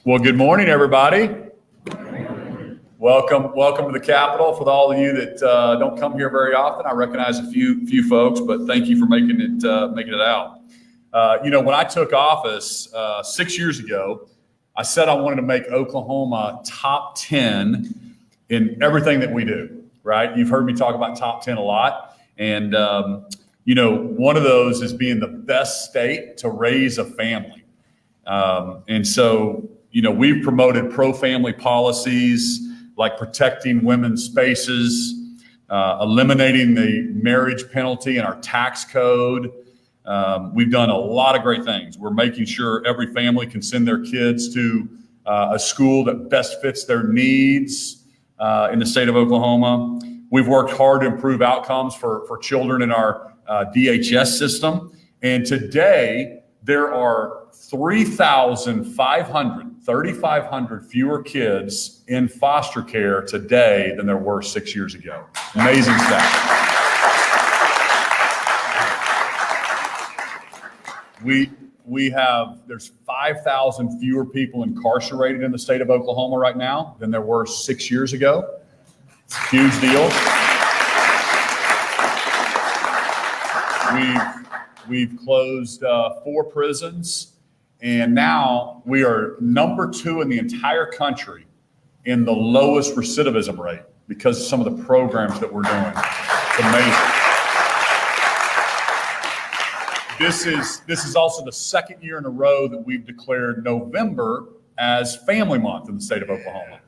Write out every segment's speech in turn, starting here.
Well, good morning, everybody. Welcome to the Capitol. For all of you that don't come here very often, I recognize a few folks, but thank you for making it out. When I took office 6 years ago, I said I wanted to make Oklahoma top 10 in everything that we do. Right? You've heard me talk about top 10 a lot, and one of those is being the best state to raise a family. And so, we've promoted pro-family policies like protecting women's spaces, eliminating the marriage penalty in our tax code. We've done a lot of great things. We're making sure every family can send their kids to a school that best fits their needs in the state of Oklahoma. We've worked hard to improve outcomes for children in our DHS system. And today, there are 3,500 fewer kids in foster care today than there were 6 years ago. Amazing stat. There's 5,000 fewer people incarcerated in the state of Oklahoma right now than there were 6 years ago. It's a huge deal. We've closed 4 prisons. And now we are number 2 in the entire country in the lowest recidivism rate because of some of the programs that we're doing. It's amazing. This is also the second year in a row that we've declared November as Family Month in the state of Oklahoma.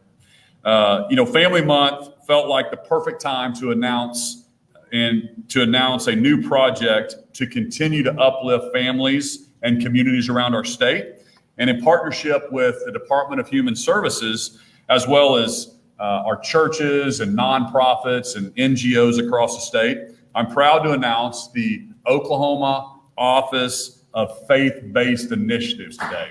Family Month felt like the perfect time to announce a new project to continue to uplift families and communities around our state. And in partnership with the Department of Human Services, as well as our churches and nonprofits and NGOs across the state, I'm proud to announce the Oklahoma Office of Faith-Based Initiatives today.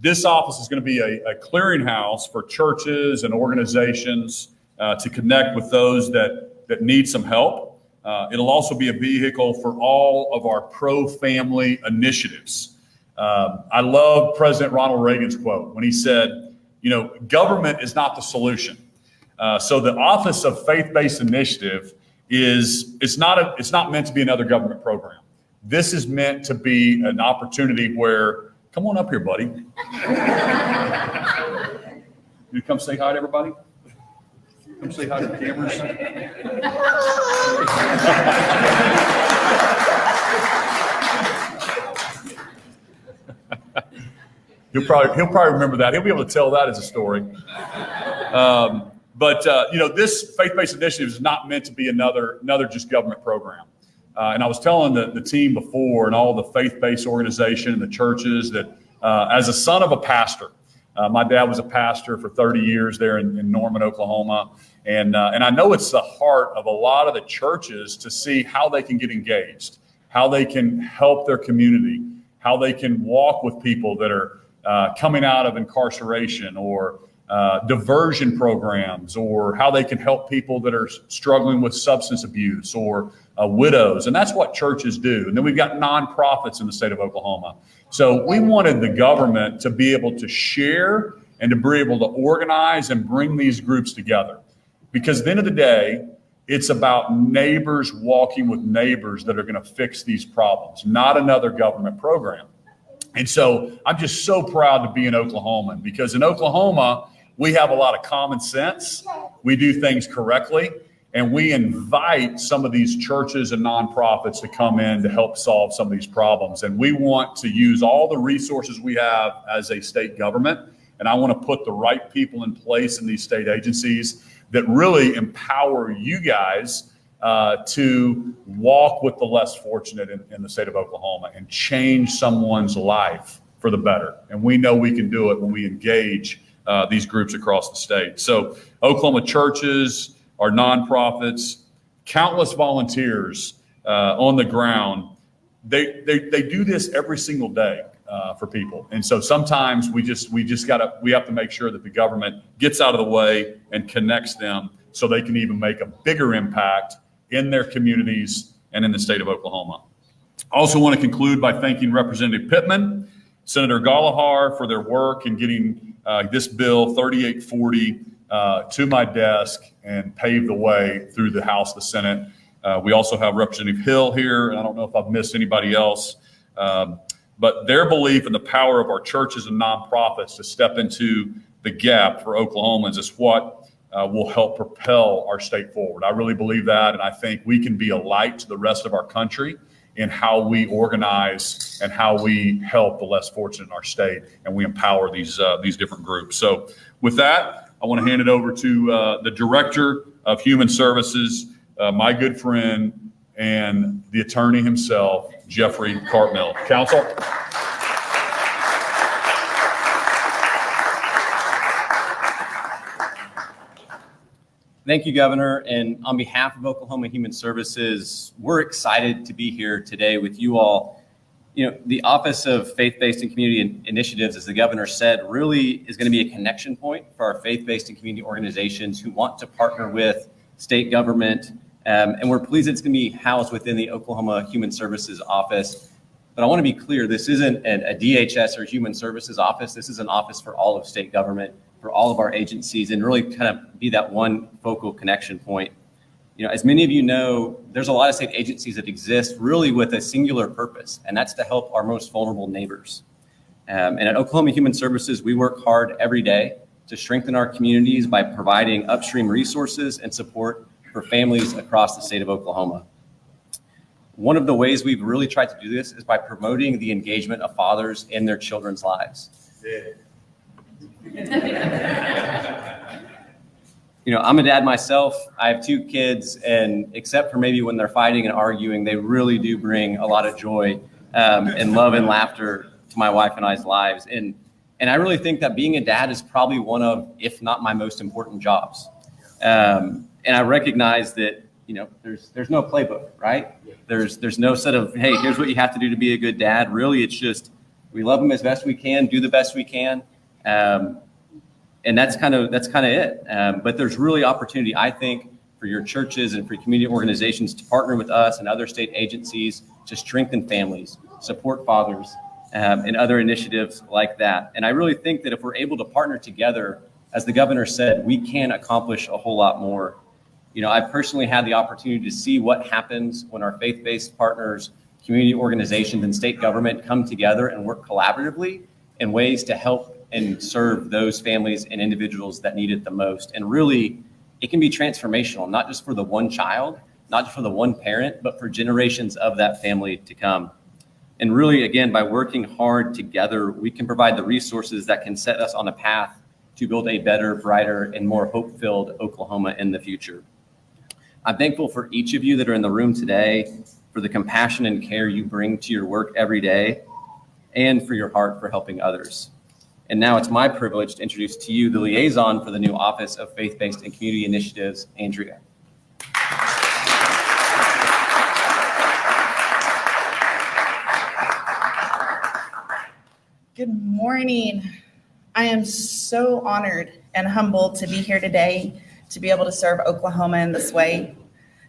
This office is going to be a clearinghouse for churches and organizations to connect with those that need some help. It'll also be a vehicle for all of our pro-family initiatives. I love President Ronald Reagan's quote when he said, government is not the solution. So the Office of Faith-Based Initiative it's not meant to be another government program. This is meant to be an opportunity where, come on up here, buddy. You come say hi to everybody? Come say hi to the cameras. He'll probably remember that. He'll be able to tell that as a story. This faith-based initiative is not meant to be another just government program. And I was telling the team before, and all the faith-based organization and the churches, that as a son of a pastor, my dad was a pastor for 30 years there in Norman, Oklahoma. And I know it's the heart of a lot of the churches to see how they can get engaged, how they can help their community, how they can walk with people that are coming out of incarceration or diversion programs, or how they can help people that are struggling with substance abuse or widows. And that's what churches do. And then we've got nonprofits in the state of Oklahoma. So we wanted the government to be able to share and to be able to organize and bring these groups together. Because at the end of the day, it's about neighbors walking with neighbors that are going to fix these problems, not another government program. And so I'm just so proud to be an Oklahoman, because in Oklahoma, we have a lot of common sense. We do things correctly, and we invite some of these churches and nonprofits to come in to help solve some of these problems. And we want to use all the resources we have as a state government, and I want to put the right people in place in these state agencies that really empower you guys to walk with the less fortunate in the state of Oklahoma and change someone's life for the better. And we know we can do it when we engage these groups across the state. So Oklahoma churches, our nonprofits, countless volunteers on the ground, they do this every single day for people. And so sometimes we have to make sure that the government gets out of the way and connects them so they can even make a bigger impact in their communities and in the state of Oklahoma. I also want to conclude by thanking Representative Pitman, Senator Gallagher for their work in getting this bill 3840 to my desk and pave the way through the House, the Senate. We also have Representative Hill here, and I don't know if I've missed anybody else, but their belief in the power of our churches and nonprofits to step into the gap for Oklahomans is what will help propel our state forward. I really believe that, and I think we can be a light to the rest of our country in how we organize and how we help the less fortunate in our state, and we empower these different groups. So with that, I want to hand it over to the Director of Human Services, my good friend, and the attorney himself, Jeffrey Cartmill. Counsel. Thank you, Governor. And on behalf of Oklahoma Human Services, we're excited to be here today with you all. You know, the Office of Faith-Based and Community Initiatives, as the Governor said, really is going to be a connection point for our faith-based and community organizations who want to partner with state government. And we're pleased it's going to be housed within the Oklahoma Human Services Office. But I want to be clear, this isn't a DHS or Human Services office. This is an office for all of state government, for all of our agencies, and really kind of be that one focal connection point. You know, as many of you know, there's a lot of state agencies that exist really with a singular purpose, and that's to help our most vulnerable neighbors. And at Oklahoma Human Services, we work hard every day to strengthen our communities by providing upstream resources and support for families across the state of Oklahoma. One of the ways we've really tried to do this is by promoting the engagement of fathers in their children's lives. You know, I'm a dad myself. I have 2 kids, and except for maybe when they're fighting and arguing, they really do bring a lot of joy and love and laughter to my wife and I's lives. And I really think that being a dad is probably one of, if not my most important jobs. And I recognize that, you know, there's no playbook, right? There's no set of, hey, here's what you have to do to be a good dad. Really, it's just we love them as best we can, do the best we can. And that's kind of it. But there's really opportunity, I think, for your churches and for community organizations to partner with us and other state agencies to strengthen families, support fathers, and other initiatives like that. And I really think that if we're able to partner together, as the Governor said, we can accomplish a whole lot more. You know, I personally had the opportunity to see what happens when our faith-based partners, community organizations, and state government come together and work collaboratively in ways to help and serve those families and individuals that need it the most. And really, it can be transformational, not just for the one child, not just for the one parent, but for generations of that family to come. And really, again, by working hard together, we can provide the resources that can set us on a path to build a better, brighter, and more hope-filled Oklahoma in the future. I'm thankful for each of you that are in the room today, for the compassion and care you bring to your work every day, and for your heart for helping others. And now it's my privilege to introduce to you the liaison for the new Office of Faith-Based and Community Initiatives, Andrea. Good morning. I am so honored and humbled to be here today to be able to serve Oklahoma in this way.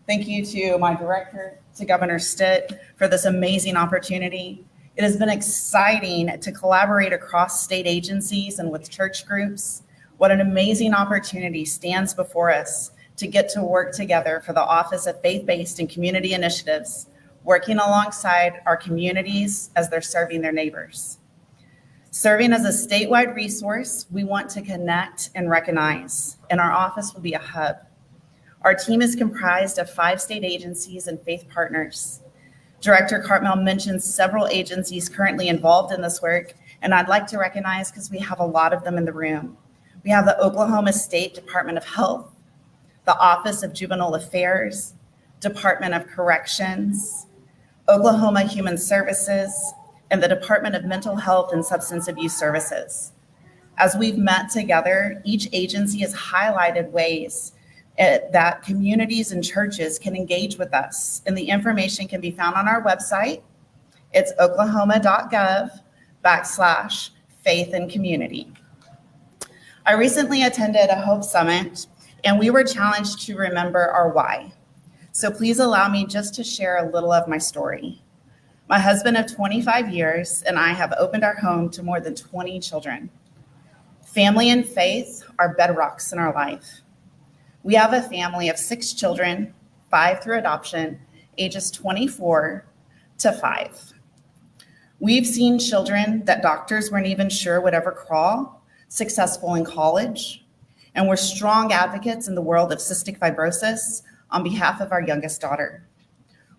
Thank you to my director, to Governor Stitt, for this amazing opportunity. It has been exciting to collaborate across state agencies and with church groups. What an amazing opportunity stands before us to get to work together for the Office of Faith-Based and Community Initiatives, working alongside our communities as they're serving their neighbors. Serving as a statewide resource, we want to connect and recognize, and our office will be a hub. Our team is comprised of 5 state agencies and faith partners. Director Cartmill mentioned several agencies currently involved in this work, and I'd like to recognize because we have a lot of them in the room. We have the Oklahoma State Department of Health, the Office of Juvenile Affairs, Department of Corrections, Oklahoma Human Services, and the Department of Mental Health and Substance Abuse Services. As we've met together, each agency has highlighted ways that communities and churches can engage with us. And the information can be found on our website. It's oklahoma.gov/faith and community. I recently attended a Hope Summit, and we were challenged to remember our why. So please allow me just to share a little of my story. My husband of 25 years and I have opened our home to more than 20 children. Family and faith are bedrocks in our life. We have a family of 6 children, 5 through adoption, ages 24 to 5. We've seen children that doctors weren't even sure would ever crawl, successful in college, and we're strong advocates in the world of cystic fibrosis on behalf of our youngest daughter.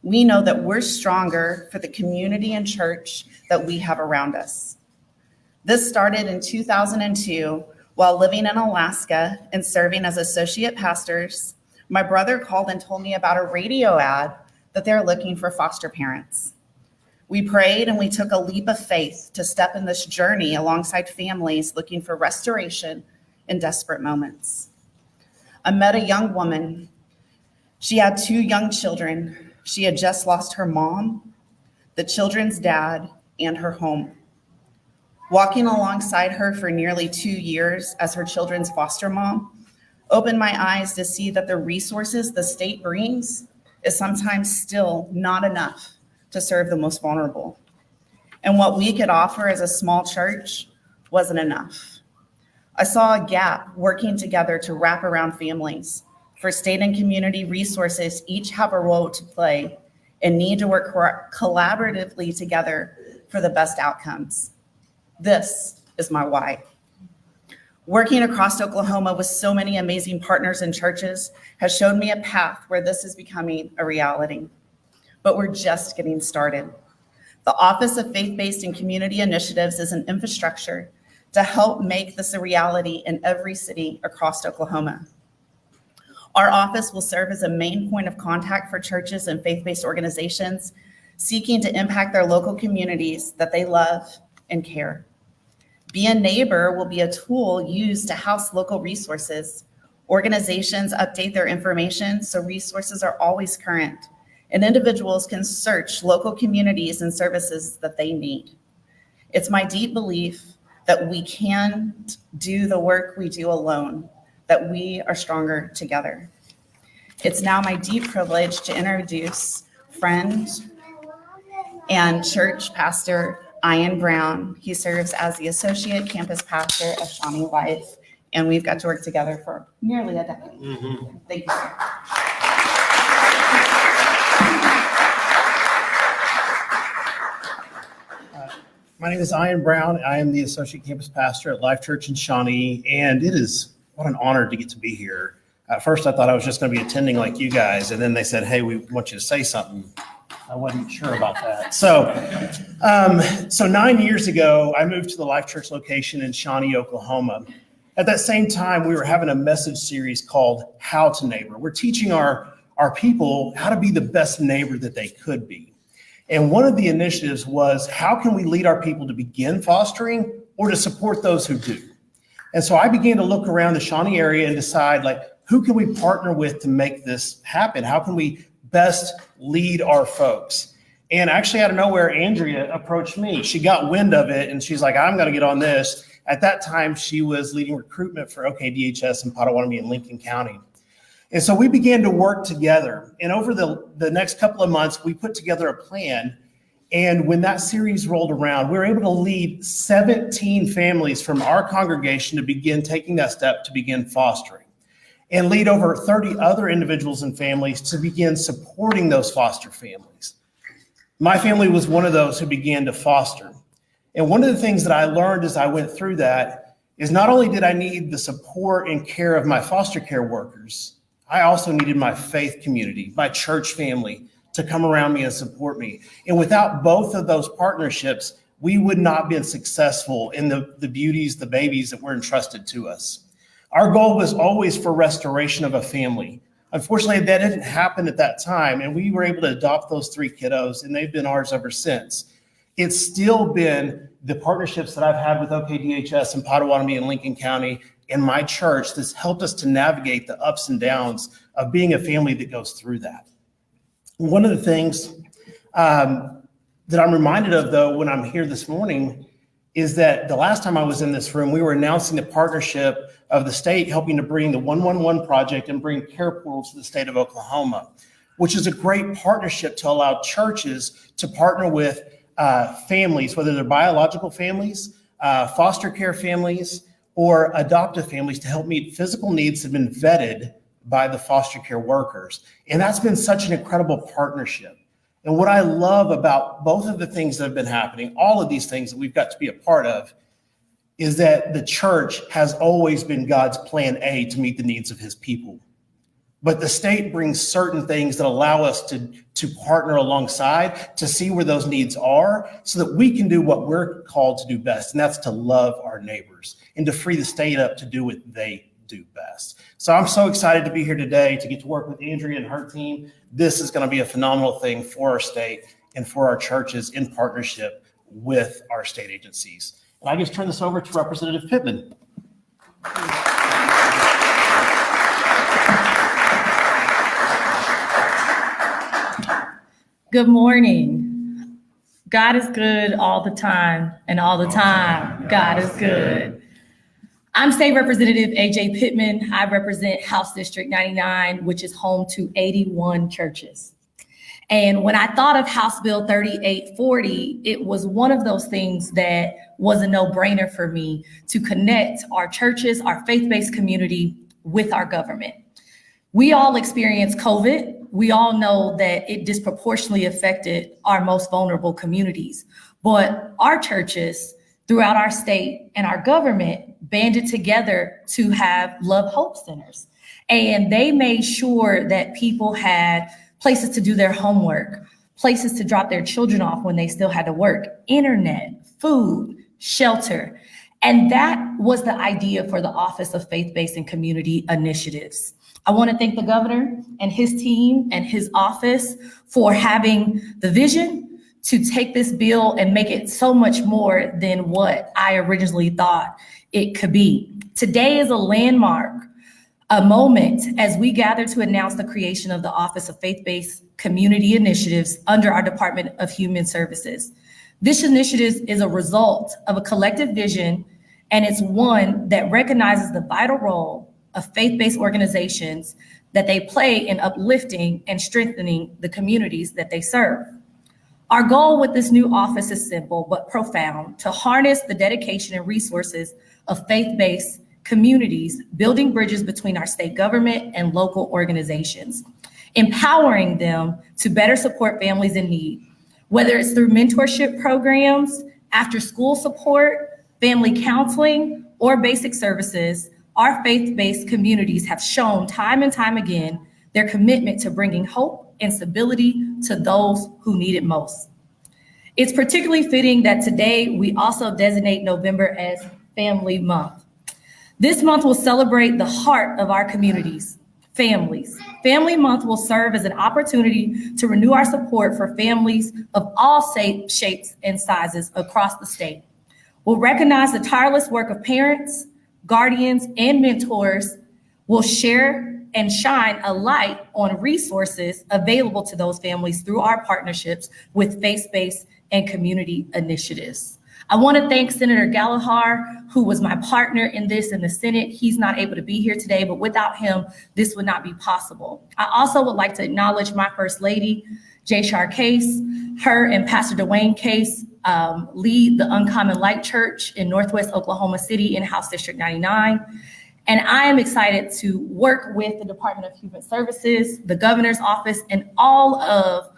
We know that we're stronger for the community and church that we have around us. This started in 2002 while living in Alaska and serving as associate pastors. My brother called and told me about a radio ad that they're looking for foster parents. We prayed and we took a leap of faith to step in this journey alongside families looking for restoration in desperate moments. I met a young woman. She had 2 young children. She had just lost her mom, the children's dad, and her home. Walking alongside her for nearly 2 years as her children's foster mom opened my eyes to see that the resources the state brings is sometimes still not enough to serve the most vulnerable. And what we could offer as a small church wasn't enough. I saw a gap working together to wrap around families. For state and community resources each have a role to play and need to work collaboratively together for the best outcomes. This is my why. Working across Oklahoma with so many amazing partners and churches has shown me a path where this is becoming a reality. But we're just getting started. The Office of Faith-Based and Community Initiatives is an infrastructure to help make this a reality in every city across Oklahoma. Our office will serve as a main point of contact for churches and faith-based organizations seeking to impact their local communities that they love and care. Be a Neighbor will be a tool used to house local resources. Organizations update their information so resources are always current, and individuals can search local communities and services that they need. It's my deep belief that we can't do the work we do alone, that we are stronger together. It's now my deep privilege to introduce friend and church pastor Ian Brown. He serves as the associate campus pastor of Shawnee Life, and we've got to work together for nearly a decade. Mm-hmm. Thank you, sir. My name is Ian Brown. I am the associate campus pastor at Life Church in Shawnee, and it is what an honor to get to be here. At first, I thought I was just going to be attending like you guys, and then they said, "Hey, we want you to say something." I wasn't sure about that. So 9 years ago, I moved to the Life Church location in Shawnee, Oklahoma. At that same time, we were having a message series called How to Neighbor. We're teaching our people how to be the best neighbor that they could be. And one of the initiatives was, how can we lead our people to begin fostering or to support those who do? And so I began to look around the Shawnee area and decide, like, who can we partner with to make this happen? How can we best lead our folks? And actually, out of nowhere, Andrea approached me. She got wind of it, and she's like, I'm going to get on this. At that time, she was leading recruitment for OKDHS in Potawatomi and Lincoln County. And so we began to work together. And over the next couple of months, we put together a plan. And when that series rolled around, we were able to lead 17 families from our congregation to begin taking that step to begin fostering, and lead over 30 other individuals and families to begin supporting those foster families. My family was one of those who began to foster. And one of the things that I learned as I went through that is not only did I need the support and care of my foster care workers, I also needed my faith community, my church family, to come around me and support me. And without both of those partnerships, we would not have been successful in the beauties, the babies that were entrusted to us. Our goal was always for restoration of a family. Unfortunately, that didn't happen at that time, and we were able to adopt those 3 kiddos, and they've been ours ever since. It's still been the partnerships that I've had with OKDHS in Potawatomi and Lincoln County and my church that's helped us to navigate the ups and downs of being a family that goes through that. One of the things that I'm reminded of, though, when I'm here this morning is that the last time I was in this room, we were announcing the partnership of the state helping to bring the 111 project and bring care portals to the state of Oklahoma. which is a great partnership to allow churches to partner with families, whether they're biological families, foster care families, or adoptive families, to help meet physical needs that have been vetted by the foster care workers. And that's been such an incredible partnership. And what I love about both of the things that have been happening, all of these things that we've got to be a part of, is that the church has always been God's plan A to meet the needs of his people. But the state brings certain things that allow us to partner alongside to see where those needs are so that we can do what we're called to do best, and that's to love our neighbors and to free the state up to do what they do best. So I'm so excited to be here today to get to work with Andrea and her team. This is going to be a phenomenal thing for our state and for our churches in partnership with our state agencies. And I just turn this over to Representative Pitman. Good morning. God is good all the time, and all the time, God is good. I'm State Representative AJ Pitman. I represent House District 99, which is home to 81 churches. And when I thought of House Bill 3840, it was one of those things that was a no-brainer for me to connect our churches, our faith-based community with our government. We all experienced COVID. We all know that it disproportionately affected our most vulnerable communities. But our churches throughout our state and our government banded together to have Love Hope Centers. And they made sure that people had places to do their homework, places to drop their children off when they still had to work, internet, food, shelter. And that was the idea for the Office of Faith-Based and Community Initiatives. I want to thank the governor and his team and his office for having the vision to take this bill and make it so much more than what I originally thought it could be. Today is a landmark, a moment as we gather to announce the creation of the Office of Faith-Based Community Initiatives under our Department of Human Services. This initiative is a result of a collective vision, and it's one that recognizes the vital role of faith-based organizations that they play in uplifting and strengthening the communities that they serve. Our goal with this new office is simple but profound: to harness the dedication and resources of faith-based communities, building bridges between our state government and local organizations, empowering them to better support families in need, whether it's through mentorship programs, after-school support, family counseling, or basic services. Our faith-based communities have shown time and time again their commitment to bringing hope and stability to those who need it most. It's particularly fitting that today we also designate November as Family Month. This month will celebrate the heart of our communities, families. Family Month will serve as an opportunity to renew our support for families of all shapes and sizes across the state. We'll recognize the tireless work of parents, guardians, and mentors. Will share and shine a light on resources available to those families through our partnerships with faith-based and community initiatives. I want to thank Senator Gallagher, who was my partner in this in the Senate. He's not able to be here today, but without him, this would not be possible. I also would like to acknowledge my First Lady, Jay Shar Case. Her and Pastor Dwayne Case lead the Uncommon Light Church in Northwest Oklahoma City in House District 99. And I am excited to work with the Department of Human Services, the governor's office, and all of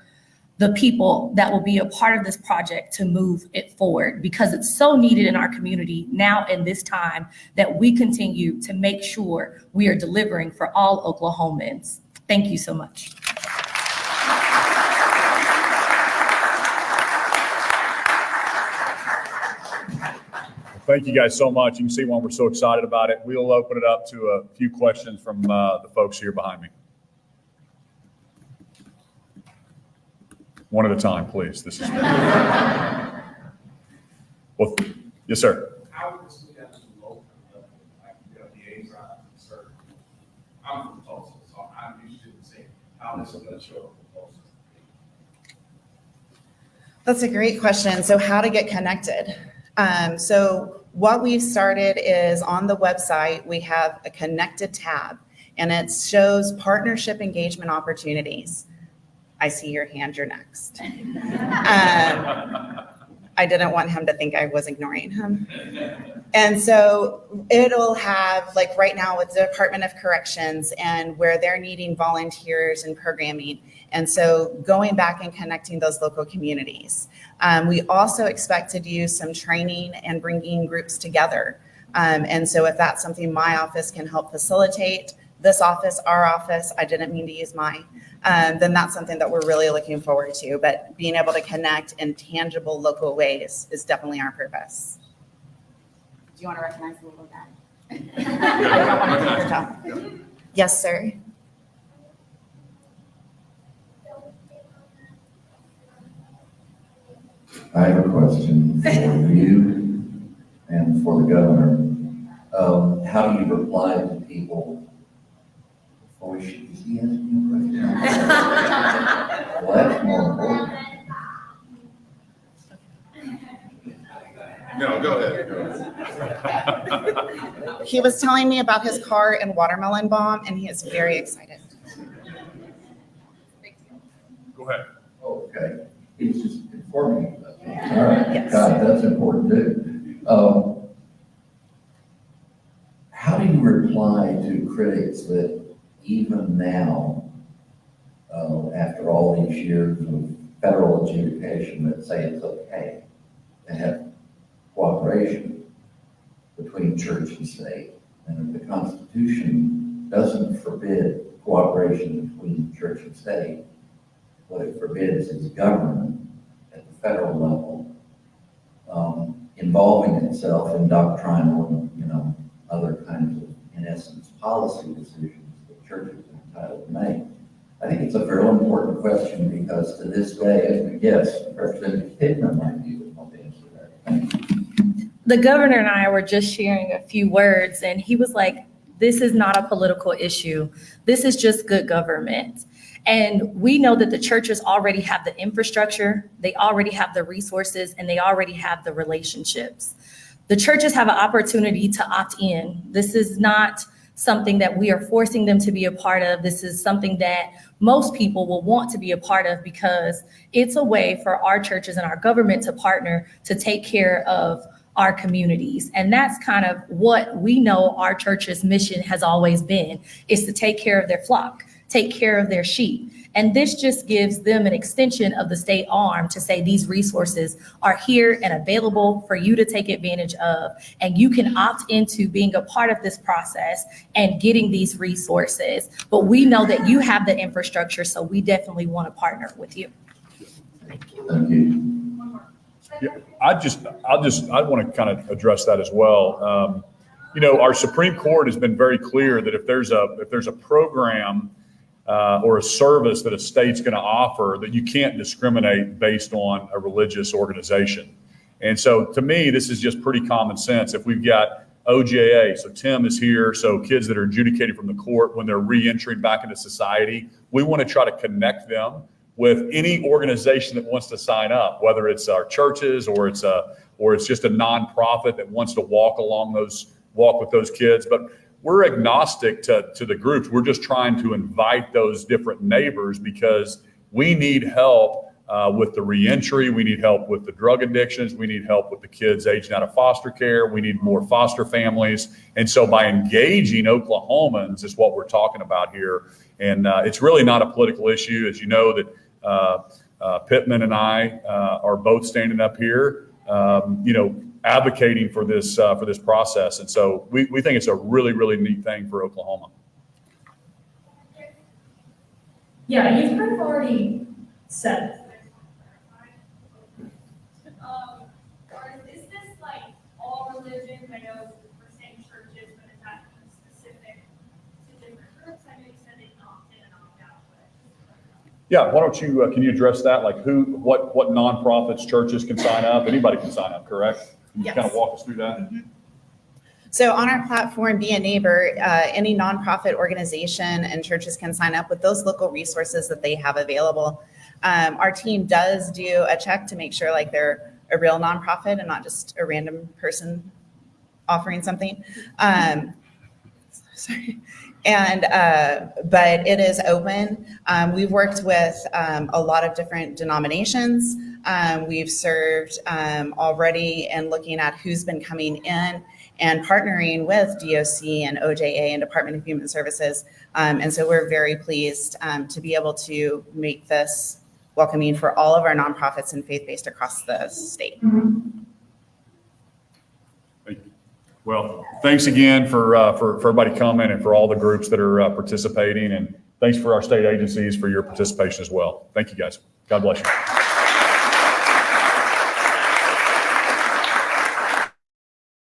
the people that will be a part of this project to move it forward, because it's so needed in our community now in this time that we continue to make sure we are delivering for all Oklahomans. Thank you so much. Thank you guys so much. You can see why we're so excited about it. We'll open it up to a few questions from the folks here behind me. One at a time, please. This is well, yes, sir. How would this be done at the local level, like liaison, sir? I'm from Tulsa, so I'm interested in seeing how this is going to show up in Tulsa. That's a great question. So how to get connected? So what we've started is on the website, we have a connected tab, and it shows partnership engagement opportunities. I see your hand, you're next. I didn't want him to think I was ignoring him. And so it'll have, like right now with the Department of Corrections and where they're needing volunteers and programming. And so going back and connecting those local communities. We also expect to do some training and bringing groups together. And so if that's something my office can help facilitate, this office, our office, I didn't mean to use mine, then that's something that we're really looking forward to. But being able to connect in tangible local ways is definitely our purpose. Do you want to recognize the little guy? I don't want to take your job. Yes, sir. I have a question for you and for the governor. How do you reply to people? Or is he asking you a question? Well, that's more important. No, go ahead. He was telling me about his car and watermelon bomb, and he is very excited. Go ahead. Okay, he's just informing you about that. All right, Yes. God, that's important too. How do you reply to critics that even now, after all these years of federal adjudication, that say it's okay to have cooperation between church and state, and if the Constitution doesn't forbid cooperation between church and state, what it forbids is government at the federal level involving itself in doctrinal, other kinds of, in essence, policy decisions that churches are entitled to make. I think it's a very important question because to this day, yes, Representative Pitman might be able to answer that. Thank you. The governor and I were just sharing a few words, and he was like, this is not a political issue. This is just good government. And we know that the churches already have the infrastructure, they already have the resources, and they already have the relationships. The churches have an opportunity to opt in. This is not something that we are forcing them to be a part of. This is something that most people will want to be a part of because it's a way for our churches and our government to partner to take care of our communities. And that's kind of what we know our church's mission has always been, is to take care of their flock, take care of their sheep. And this just gives them an extension of the state arm to say these resources are here and available for you to take advantage of. And you can opt into being a part of this process and getting these resources. But we know that you have the infrastructure, so we definitely want to partner with you. Thank you. Yeah, I want to kind of address that as well. Our Supreme Court has been very clear that if there's a program or a service that a state's going to offer, that you can't discriminate based on a religious organization. And so to me, this is just pretty common sense. If we've got OJA, so Tim is here, so kids that are adjudicated from the court when they're re-entering back into society, we want to try to connect them with any organization that wants to sign up, whether it's our churches or it's just a nonprofit that wants to walk with those kids. But we're agnostic to the groups. We're just trying to invite those different neighbors because we need help with the reentry. We need help with the drug addictions. We need help with the kids aging out of foster care. We need more foster families. And so by engaging Oklahomans is what we're talking about here. And it's really not a political issue. As you know, that Pitman and I are both standing up here, advocating for this process. And so we think it's a really, really neat thing for Oklahoma. Yeah, you've kind of already said. Is this like all religions? I know we're saying churches, but is that specific to different groups? I know you said they opt in and opt out, but. Yeah, why don't you, can you address that? Like what nonprofits, churches can sign up? Anybody can sign up, correct? Can you Yes. kind of walk us through that? Mm-hmm. So on our platform, Be a Neighbor, any nonprofit organization and churches can sign up with those local resources that they have available. Our team does do a check to make sure like they're a real nonprofit and not just a random person offering something. Sorry. And, but it is open. We've worked with a lot of different denominations. We've served already and looking at who's been coming in and partnering with DOC and OJA and Department of Human Services. And so we're very pleased to be able to make this welcoming for all of our nonprofits and faith-based across the state. Thank you. Well, thanks again for everybody coming and for all the groups that are participating. And thanks for our state agencies for your participation as well. Thank you, guys. God bless you.